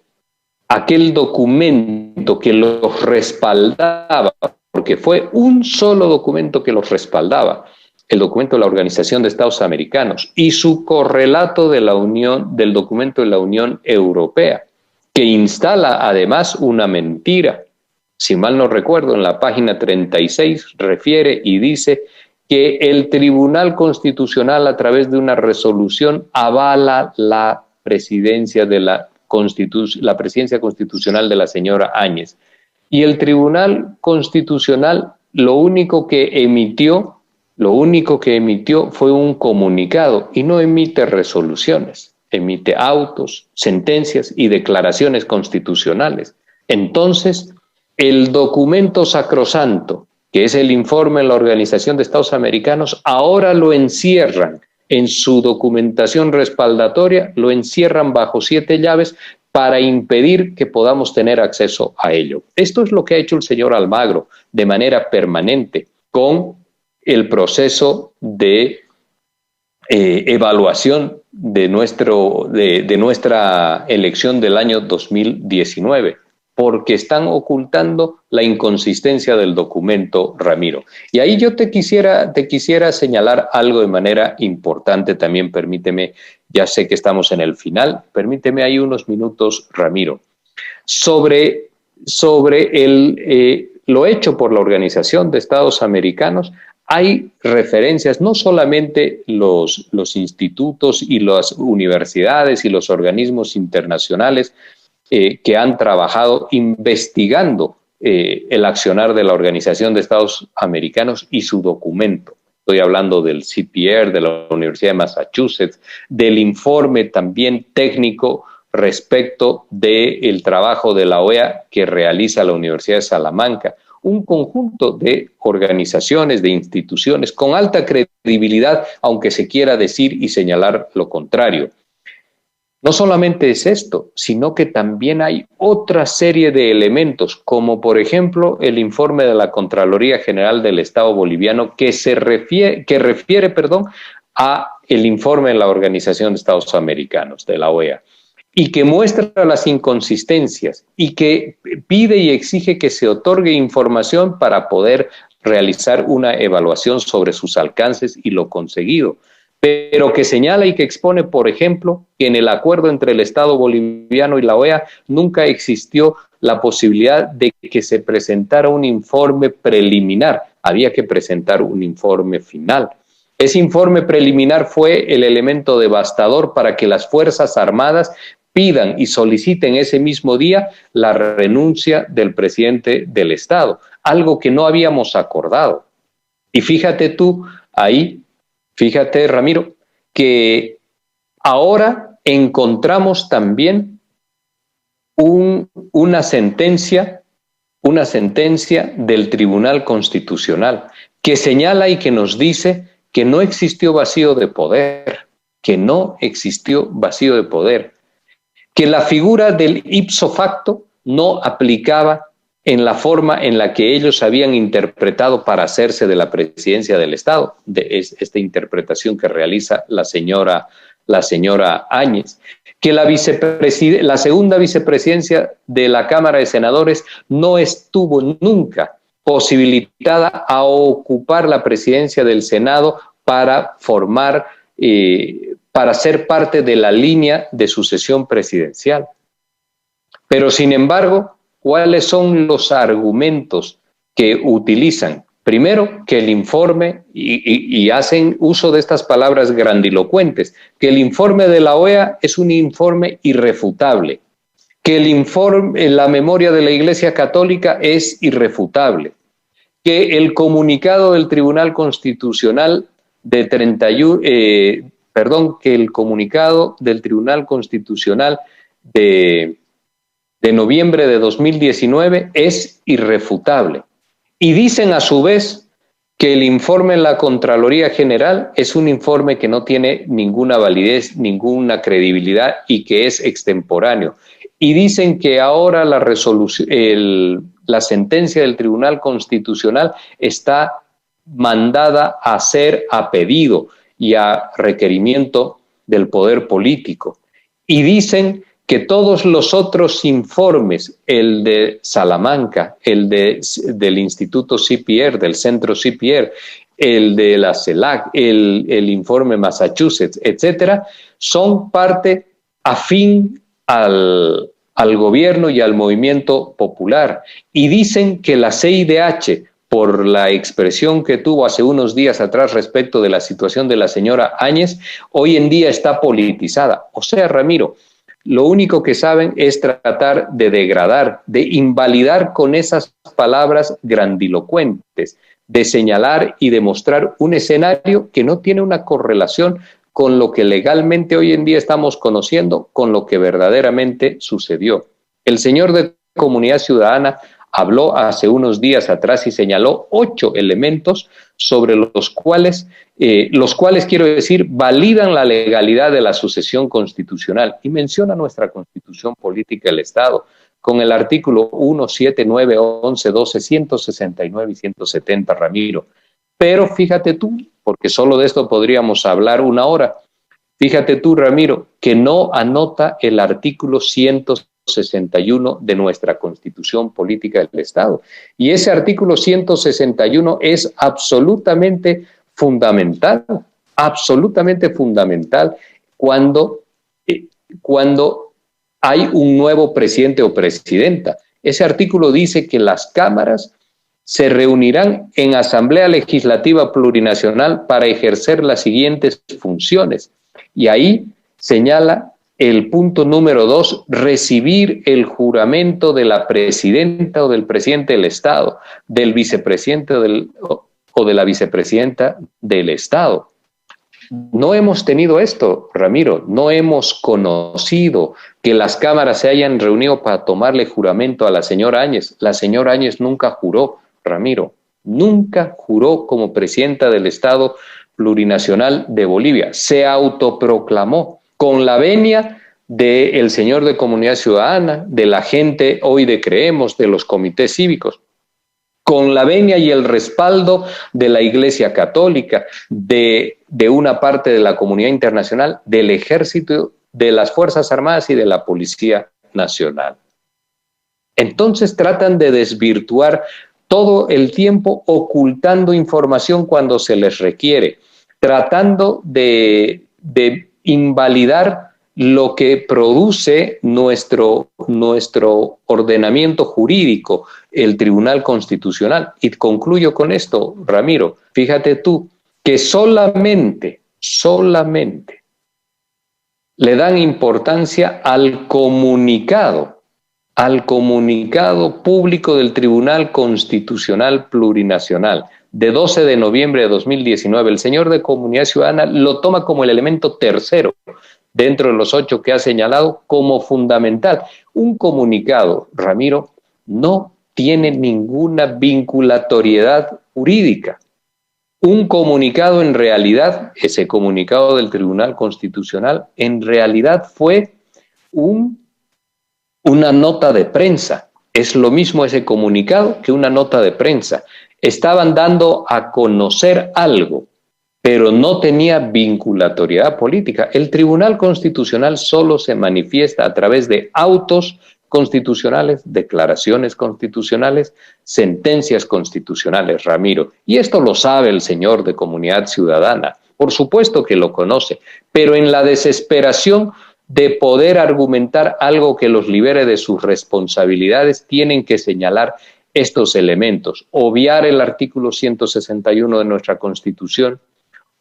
aquel documento que los respaldaba, porque fue un solo documento que los respaldaba, el documento de la Organización de Estados Americanos y su correlato del documento de la Unión Europea, que instala además una mentira. Si mal no recuerdo, en la página 36 refiere y dice que el Tribunal Constitucional, a través de una resolución, avala la presidencia constitucional de la señora Áñez. Y el Tribunal Constitucional lo único que emitió fue un comunicado y no emite resoluciones, emite autos, sentencias y declaraciones constitucionales. Entonces, el documento sacrosanto, que es el informe de la Organización de Estados Americanos, ahora lo encierran en su documentación respaldatoria, lo encierran bajo 7 llaves para impedir que podamos tener acceso a ello. Esto es lo que ha hecho el señor Almagro de manera permanente con el proceso de evaluación de nuestra elección del año 2019, porque están ocultando la inconsistencia del documento, Ramiro. Y ahí yo te quisiera señalar algo de manera importante también, permíteme, ya sé que estamos en el final, permíteme ahí unos minutos, Ramiro, sobre lo hecho por la Organización de Estados Americanos. Hay referencias, no solamente los institutos y las universidades y los organismos internacionales que han trabajado investigando el accionar de la Organización de Estados Americanos y su documento. Estoy hablando del CPR, de la Universidad de Massachusetts, del informe también técnico respecto del trabajo de la OEA que realiza la Universidad de Salamanca. Un conjunto de organizaciones, de instituciones con alta credibilidad, aunque se quiera decir y señalar lo contrario. No solamente es esto, sino que también hay otra serie de elementos, como por ejemplo el informe de la Contraloría General del Estado boliviano que refiere a el informe de la Organización de Estados Americanos, de la OEA, y que muestra las inconsistencias y que pide y exige que se otorgue información para poder realizar una evaluación sobre sus alcances y lo conseguido. pero que señala y que expone, por ejemplo, que en el acuerdo entre el Estado boliviano y la OEA nunca existió la posibilidad de que se presentara un informe preliminar, había que presentar un informe final. Ese informe preliminar fue el elemento devastador para que las Fuerzas Armadas pidan y soliciten ese mismo día la renuncia del presidente del Estado, algo que no habíamos acordado. Y fíjate tú ahí, fíjate Ramiro, que ahora encontramos también una sentencia del Tribunal Constitucional que señala y que nos dice que no existió vacío de poder, que no existió vacío de poder, que la figura del ipso facto no aplicaba en la forma en la que ellos habían interpretado para hacerse de la presidencia del Estado, de esta interpretación que realiza la señora Áñez, que la segunda vicepresidencia de la Cámara de Senadores no estuvo nunca posibilitada a ocupar la presidencia del Senado para para ser parte de la línea de sucesión presidencial. Pero, sin embargo, ¿cuáles son los argumentos que utilizan? Primero, que el informe, y hacen uso de estas palabras grandilocuentes, que el informe de la OEA es un informe irrefutable, que la memoria de la Iglesia Católica es irrefutable, que el comunicado del Tribunal Constitucional que el comunicado del Tribunal Constitucional de noviembre de 2019 es irrefutable. Y dicen a su vez que el informe en la Contraloría General es un informe que no tiene ninguna validez, ninguna credibilidad y que es extemporáneo. Y dicen que ahora la sentencia del Tribunal Constitucional está mandada a ser a pedido y a requerimiento del poder político. Y dicen que todos los otros informes, el de Salamanca, del Instituto CPR, del Centro CPR, el de la CELAC, el informe Massachusetts, etcétera, son parte afín al gobierno y al movimiento popular. Y dicen que la CIDH, por la expresión que tuvo hace unos días atrás respecto de la situación de la señora Áñez, hoy en día está politizada. O sea, Ramiro, lo único que saben es tratar de degradar, de invalidar con esas palabras grandilocuentes, de señalar y demostrar un escenario que no tiene una correlación con lo que legalmente hoy en día estamos conociendo, con lo que verdaderamente sucedió. El señor de Comunidad Ciudadana habló hace unos días atrás y señaló 8 elementos sobre los cuales quiero decir, validan la legalidad de la sucesión constitucional y menciona nuestra Constitución Política del Estado con el artículo 1, 7, 9, 11, 12, 169 y 170, Ramiro. Pero fíjate tú, porque solo de esto podríamos hablar una hora, fíjate tú, Ramiro, que no anota el artículo 161 de nuestra Constitución Política del Estado. Y ese artículo 161 es absolutamente fundamental cuando hay un nuevo presidente o presidenta. Ese artículo dice que las cámaras se reunirán en Asamblea Legislativa Plurinacional para ejercer las siguientes funciones. Y ahí señala el punto número 2, recibir el juramento de la presidenta o del presidente del Estado, del vicepresidente o de la vicepresidenta del Estado. No hemos tenido esto, Ramiro, no hemos conocido que las cámaras se hayan reunido para tomarle juramento a la señora Áñez. La señora Áñez nunca juró, Ramiro, nunca juró como presidenta del Estado Plurinacional de Bolivia. Se autoproclamó con la venia del señor de Comunidad Ciudadana, de la gente hoy de Creemos, de los comités cívicos, con la venia y el respaldo de la Iglesia Católica, de una parte de la comunidad internacional, del Ejército, de las Fuerzas Armadas y de la Policía Nacional. Entonces tratan de desvirtuar todo el tiempo ocultando información cuando se les requiere. tratando de invalidar lo que produce nuestro ordenamiento jurídico, el Tribunal Constitucional. Y concluyo con esto, Ramiro. Fíjate tú que solamente le dan importancia al comunicado público del Tribunal Constitucional Plurinacional de 12 de noviembre de 2019. El señor de Comunidad Ciudadana lo toma como el elemento tercero dentro de los 8 que ha señalado como fundamental. Un comunicado, Ramiro, no tiene ninguna vinculatoriedad jurídica. Un comunicado en realidad, ese comunicado del Tribunal Constitucional, en realidad fue una nota de prensa. Es lo mismo ese comunicado que una nota de prensa. Estaban dando a conocer algo, pero no tenía vinculatoriedad política. El Tribunal Constitucional solo se manifiesta a través de autos constitucionales, declaraciones constitucionales, sentencias constitucionales, Ramiro. Y esto lo sabe el señor de Comunidad Ciudadana. Por supuesto que lo conoce, pero en la desesperación de poder argumentar algo que los libere de sus responsabilidades, tienen que señalar estos elementos, obviar el artículo 161 de nuestra Constitución,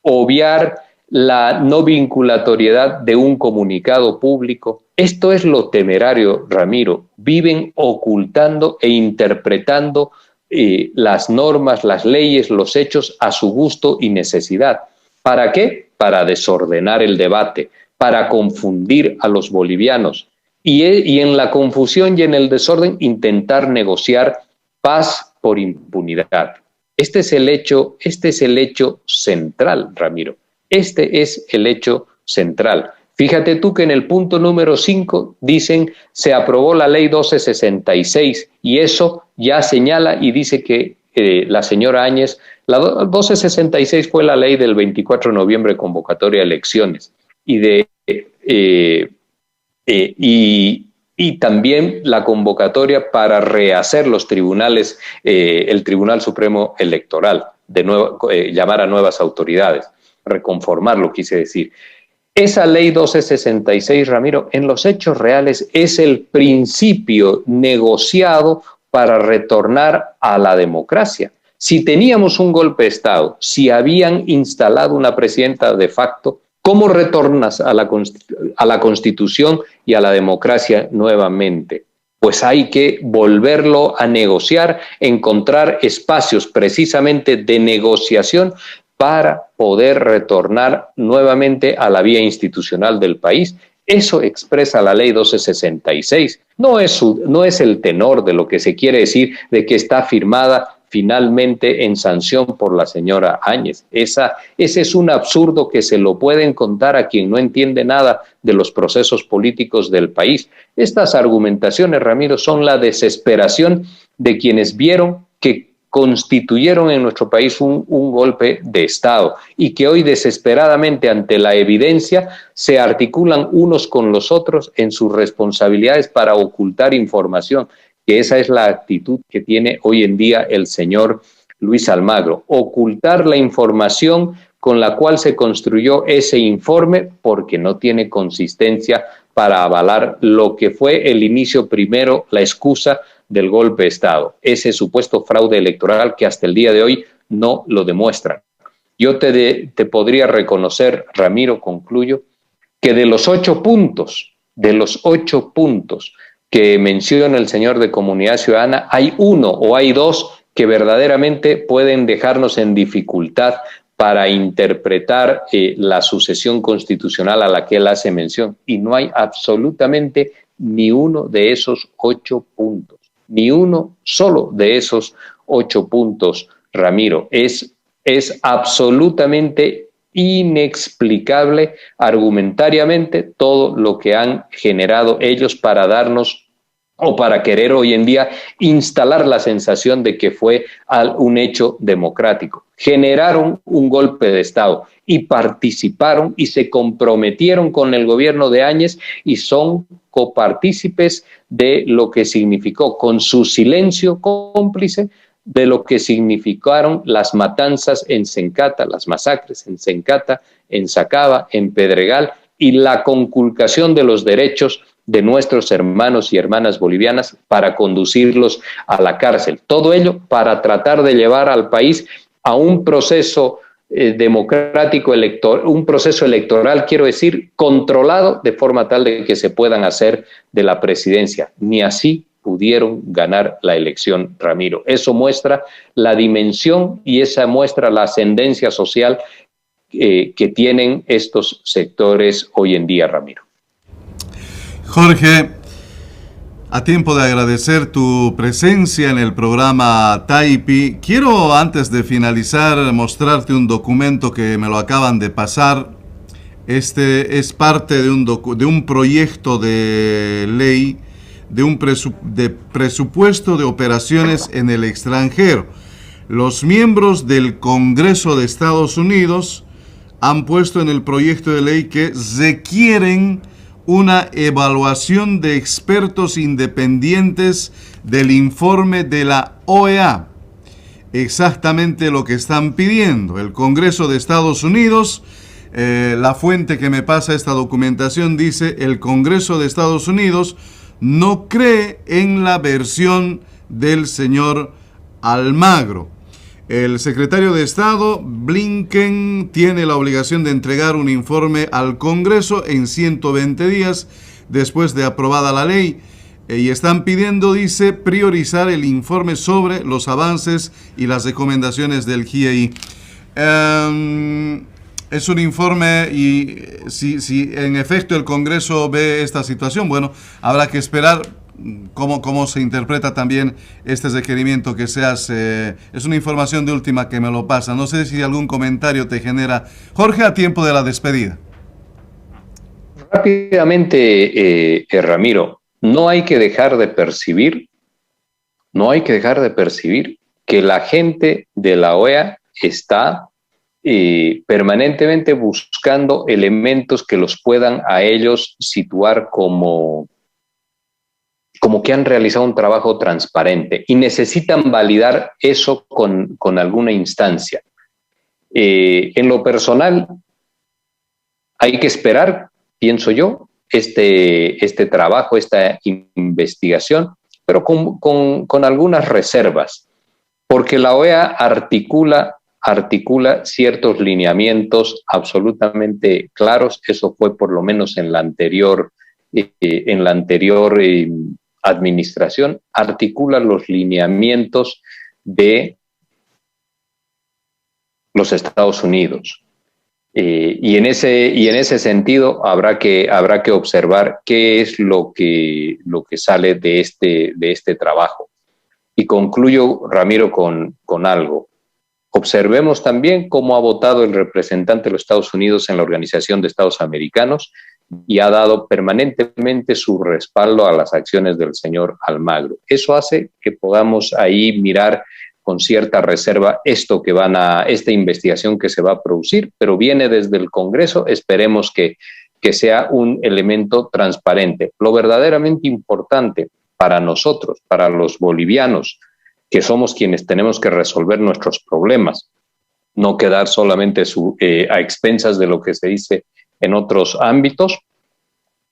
obviar la no vinculatoriedad de un comunicado público. Esto es lo temerario, Ramiro. Viven ocultando e interpretando las normas, las leyes, los hechos a su gusto y necesidad. ¿Para qué? Para desordenar el debate, para confundir a los bolivianos y en la confusión y en el desorden intentar negociar paz por impunidad. Este es el hecho central, Ramiro. Este es el hecho central. Fíjate tú que en el punto número 5 dicen se aprobó la ley 1266 y eso ya señala y dice que la señora Áñez, la 1266 fue la ley del 24 de noviembre de convocatoria de elecciones y también la convocatoria para rehacer los tribunales, el Tribunal Supremo Electoral, de nuevo, llamar a nuevas autoridades, reconformarlo, quise decir. Esa ley 1266, Ramiro, en los hechos reales es el principio negociado para retornar a la democracia. Si teníamos un golpe de Estado, si habían instalado una presidenta de facto, ¿cómo retornas a la Constitución y a la democracia nuevamente? Pues hay que volverlo a negociar, encontrar espacios precisamente de negociación para poder retornar nuevamente a la vía institucional del país. Eso expresa la ley 1266. No es el tenor de lo que se quiere decir de que está firmada finalmente en sanción por la señora Áñez. Ese es un absurdo que se lo pueden contar a quien no entiende nada de los procesos políticos del país. Estas argumentaciones, Ramiro, son la desesperación de quienes vieron que constituyeron en nuestro país un golpe de Estado y que hoy desesperadamente ante la evidencia se articulan unos con los otros en sus responsabilidades para ocultar información, que esa es la actitud que tiene hoy en día el señor Luis Almagro, ocultar la información con la cual se construyó ese informe porque no tiene consistencia para avalar lo que fue el inicio primero, la excusa del golpe de Estado, ese supuesto fraude electoral que hasta el día de hoy no lo demuestran. Yo te podría reconocer, Ramiro, concluyo, que de los 8 puntos que menciona el señor de Comunidad Ciudadana, hay uno o hay dos que verdaderamente pueden dejarnos en dificultad para interpretar la sucesión constitucional a la que él hace mención. Y no hay absolutamente ni uno de esos 8 puntos, ni uno solo de esos 8 puntos, Ramiro. Es absolutamente inexplicable argumentariamente todo lo que han generado ellos para darnos o para querer hoy en día instalar la sensación de que fue un hecho democrático. Generaron un golpe de Estado y participaron y se comprometieron con el gobierno de Áñez y son copartícipes de lo que significó, con su silencio cómplice, de lo que significaron las matanzas en Sencata, las masacres en Sencata, en Sacaba, en Pedregal, y la conculcación de los derechos de nuestros hermanos y hermanas bolivianas para conducirlos a la cárcel. Todo ello para tratar de llevar al país a un proceso democrático un proceso electoral, quiero decir, controlado de forma tal de que se puedan hacer de la presidencia. Ni así pudieron ganar la elección, Ramiro. Eso muestra la dimensión y esa muestra la ascendencia social que tienen estos sectores hoy en día, Ramiro. Jorge, a tiempo de agradecer tu presencia en el programa Taipi, quiero antes de finalizar mostrarte un documento que me lo acaban de pasar. Este es parte de un proyecto de ley de presupuesto de operaciones en el extranjero. Los miembros del Congreso de Estados Unidos han puesto en el proyecto de ley que requieren una evaluación de expertos independientes del informe de la OEA. Exactamente lo que están pidiendo. El Congreso de Estados Unidos, la fuente que me pasa esta documentación dice, el Congreso de Estados Unidos no cree en la versión del señor Almagro. El secretario de Estado, Blinken, tiene la obligación de entregar un informe al Congreso en 120 días después de aprobada la ley. Y están pidiendo, dice, priorizar el informe sobre los avances y las recomendaciones del GIEI. Es un informe y si en efecto el Congreso ve esta situación, bueno, habrá que esperar cómo se interpreta también este requerimiento que se hace. Es una información de última que me lo pasa. No sé si algún comentario te genera. Jorge, a tiempo de la despedida. Rápidamente, Ramiro, no hay que dejar de percibir que la gente de la OEA está permanentemente buscando elementos que los puedan a ellos situar como que han realizado un trabajo transparente y necesitan validar eso con alguna instancia. En lo personal, hay que esperar, pienso yo, este trabajo, esta investigación, pero con algunas reservas, porque la OEA articula ciertos lineamientos absolutamente claros. Eso fue por lo menos en la anterior administración, articula los lineamientos de los Estados Unidos. Y en ese sentido habrá que observar qué es lo que sale de este trabajo. Y concluyo, Ramiro, con algo. Observemos también cómo ha votado el representante de los Estados Unidos en la Organización de Estados Americanos y ha dado permanentemente su respaldo a las acciones del señor Almagro. Eso hace que podamos ahí mirar con cierta reserva esta investigación que se va a producir, pero viene desde el Congreso. Esperemos que sea un elemento transparente. Lo verdaderamente importante para nosotros, para los bolivianos, que somos quienes tenemos que resolver nuestros problemas, no quedar solamente a expensas de lo que se dice en otros ámbitos,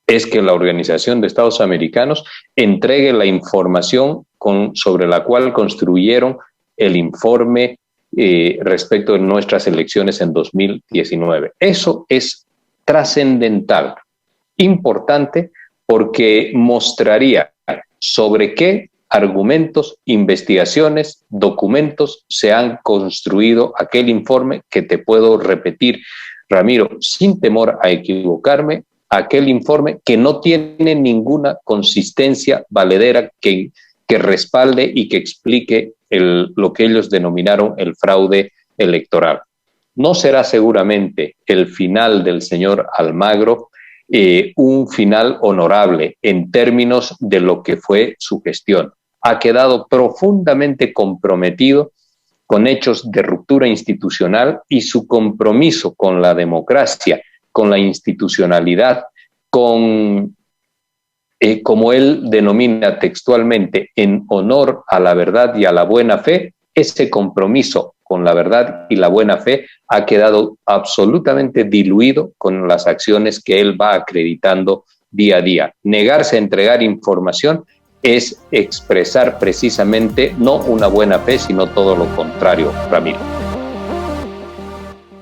es que la Organización de Estados Americanos entregue la información sobre la cual construyeron el informe respecto de nuestras elecciones en 2019. Eso es trascendental, importante, porque mostraría sobre qué argumentos, investigaciones, documentos se han construido aquel informe que te puedo repetir, Ramiro, sin temor a equivocarme, aquel informe que no tiene ninguna consistencia valedera que respalde y que explique lo que ellos denominaron el fraude electoral. No será seguramente el final del señor Almagro un final honorable en términos de lo que fue su gestión. Ha quedado profundamente comprometido con hechos de ruptura institucional y su compromiso con la democracia, con la institucionalidad, como él denomina textualmente, en honor a la verdad y a la buena fe, ese compromiso con la verdad y la buena fe ha quedado absolutamente diluido con las acciones que él va acreditando día a día. Negarse a entregar información es expresar precisamente no una buena fe, sino todo lo contrario, Ramiro.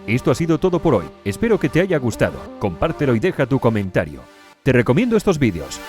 Esto ha sido todo por hoy. Espero que te haya gustado. Compártelo y deja tu comentario. Te recomiendo estos vídeos.